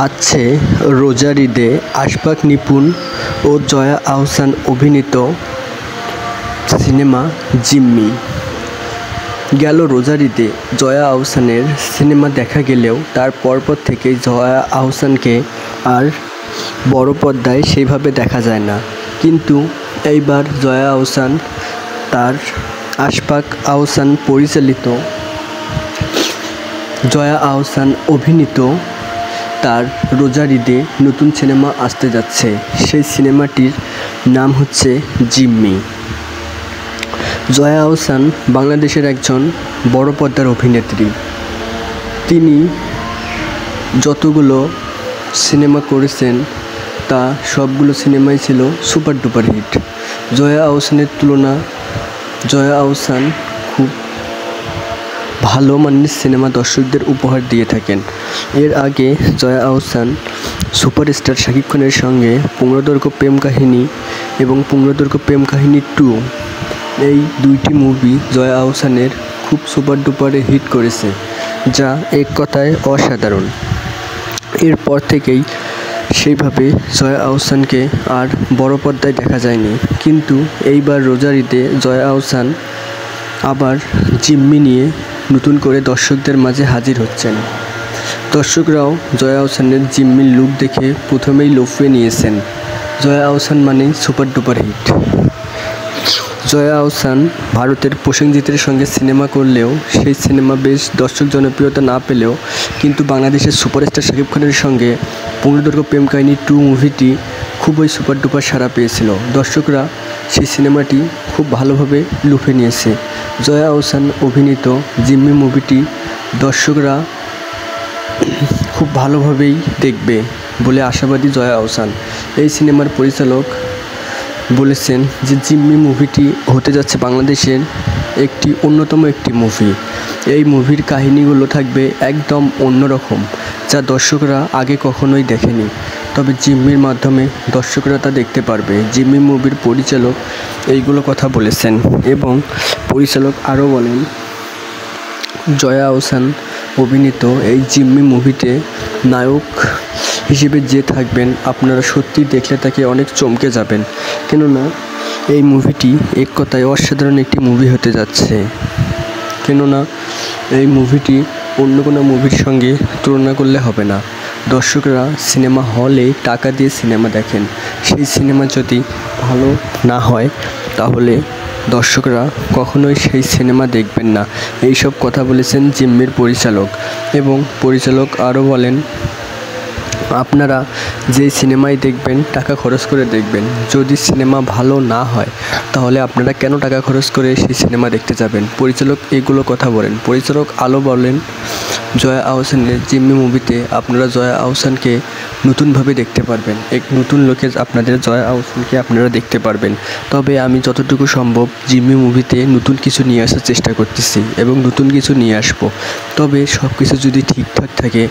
আছে রোজার ঈদে আশফাক নিপুণ ও জয়া আহসান অভিনীত সিনেমা জিম্মি। গেল রোজার ঈদে জয়া আহসানের সিনেমা দেখা গেলেও তার পরপর থেকেই জয়া আহসানকে আর বড় পর্দায় সেইভাবে দেখা যায় না। কিন্তু এইবার জয়া আহসান তার আশফাক আহসান পরিচালিত, জয়া আহসান অভিনীত তার রোজার ঈদে নতুন সিনেমা আসতে যাচ্ছে। সেই সিনেমাটির নাম হচ্ছে জিম্মি। জয়া আহসান বাংলাদেশের একজন বড় পর্দার অভিনেত্রী। তিনি যতগুলো সিনেমা করেছেন তা সবগুলো সিনেমাই ছিল সুপার ডুপার হিট। জয়া আহসানের তুলনা জয়া আহসান খুব ভালো মানের সিনেমা দর্শকদের উপহার দিয়ে থাকেন। এর আগে জয়া আহসান সুপারস্টার শাকিব খানের সঙ্গে পূর্ণদৈর্ঘ্য প্রেম কাহিনী এবং পূর্ণদৈর্ঘ্য প্রেম কাহিনী 2 এই দুইটি মুভি জয়া আহসানের খুব সুপার ডুপারে হিট করেছে, যা এক কথায় অসাধারণ। এরপর থেকেই সেইভাবে জয়া আহসানকে আর বড় পর্দায় দেখা যায়নি। কিন্তু এইবার রোজার ঈদে জয়া আহসান আবার জিম্মি নিয়ে নতুন করে দর্শকদের মাঝে হাজির হচ্ছেন। দর্শকরাও জয়া আহসানের জিম্মির লুক দেখে প্রথমেই লফিয়ে নিয়েছেন। জয়া আহসান মানেই super duper hit. Joya Ahsan ভারতের প্রসেনজিতের সঙ্গে সিনেমা করলেও সেই সিনেমা বেশ দর্শক জনপ্রিয়তা না পেলেও কিন্তু বাংলাদেশের সুপারস্টার শাকিব খানের সঙ্গে পূর্ণদৈর্ঘ্য প্রেম কাহিনী 2 মুভিটি খুবই সুপার ডুপার সাড়া পেয়েছিল। দর্শকরা সেই সিনেমাটি খুব ভালোভাবে লুফে নিয়েছে। জয়া আহসান অভিনীত জিম্মি মুভিটি দর্শকরা খুব ভালোভাবেই দেখবে বলে আশাবাদী জয়া আহসান। এই সিনেমার পরিচালক বলেছেন যে জিম্মি মুভিটি হতে যাচ্ছে বাংলাদেশের অন্যতম একটি মুভি। এই মুভির কাহিনীগুলো থাকবে একদম অন্যরকম, যা দর্শকরা আগে কখনোই দেখেনি। তবে জিম্মির মাধ্যমে দর্শকরা তা দেখতে পারবে। জিম্মি মুভির পরিচালক এইগুলো কথা বলেছেন এবং পরিচালক আরও বলেন, জয়া আহসান অভিনীত এই জিম্মি মুভিতে নায়ক হিসেবে যে থাকবেন আপনারা সত্যি দেখলে তাকে অনেক চমকে যাবেন। কেননা এই মুভিটি এক কথায় অসাধারণ একটি মুভি হতে যাচ্ছে। কেননা এই মুভিটি অন্য কোনো মুভির সঙ্গে তুলনা করলে হবে না। দর্শকরা সিনেমা হলে টাকা দিয়ে সিনেমা দেখেন, সেই সিনেমা যদি ভালো না হয় তাহলে দর্শকরা কখনোই সেই সিনেমা দেখবেন না। এই সব কথা বলেছেন জিম্মির পরিচালক। এবং পরিচালক আরও বলেন, আপনারা যে সিনেমাই দেখবেন টাকা খরচ করে দেখবেন। যদি সিনেমা ভালো না হয় তাহলে আপনারা কেন টাকা খরচ করে সেই সিনেমা দেখতে যাবেন? পরিচালক এগুলো কথা বলেন। পরিচালক আলো বলেন, জয়া আহসানের জিম্মি মুভিতে আপনারা জয়া আহসানকে নতুনভাবে দেখতে পারবেন। এক নতুন লোকে আপনাদের জয়া আহসানকে আপনারা দেখতে পারবেন। তবে আমি যতটুকু সম্ভব জিম্মি মুভিতে নতুন কিছু নিয়ে আসার চেষ্টা করতেছি এবং নতুন কিছু নিয়ে আসবো। তবে সব কিছু যদি ঠিকঠাক থাকে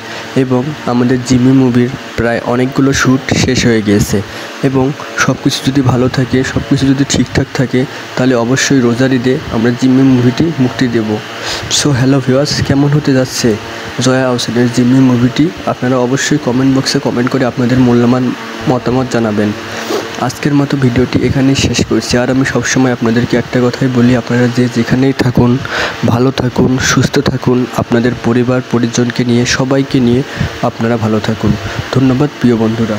এবং আমাদের জিম্মি মুভির প্রায় অনেকগুলো শ্যুট শেষ হয়ে গিয়েছে এবং সব কিছু যদি ভালো থাকে, সব কিছু যদি ঠিকঠাক থাকে, তাহলে অবশ্যই রোজার ঈদে আমরা জিম্মি মুভিটি মুক্তি দেব। সো হ্যালো ভিউয়ার্স, কেমন হতে যাচ্ছে জয়া আহসানের জিম্মি মুভিটি? আপনারা অবশ্যই কমেন্ট বক্সে কমেন্ট করে আপনাদের মূল্যবান মতামত জানাবেন। আজকের মতো ভিডিওটি এখানেই শেষ করছি। আর আমি সবসময় আপনাদেরকে একটা কথাই বলি, আপনারা যেখানেই থাকুন ভালো থাকুন, সুস্থ থাকুন, আপনাদের পরিবার পরিজনকে নিয়ে সবাইকে নিয়ে আপনারা ভালো থাকুন। ধন্যবাদ প্রিয় বন্ধুরা।